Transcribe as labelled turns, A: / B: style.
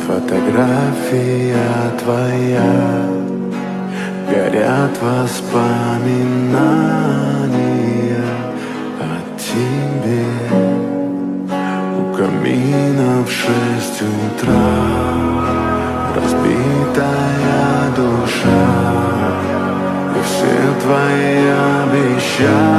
A: Фотография твоя, горят воспоминания о тебе. У камина в 6 утра разбитая душа, и все твои обещания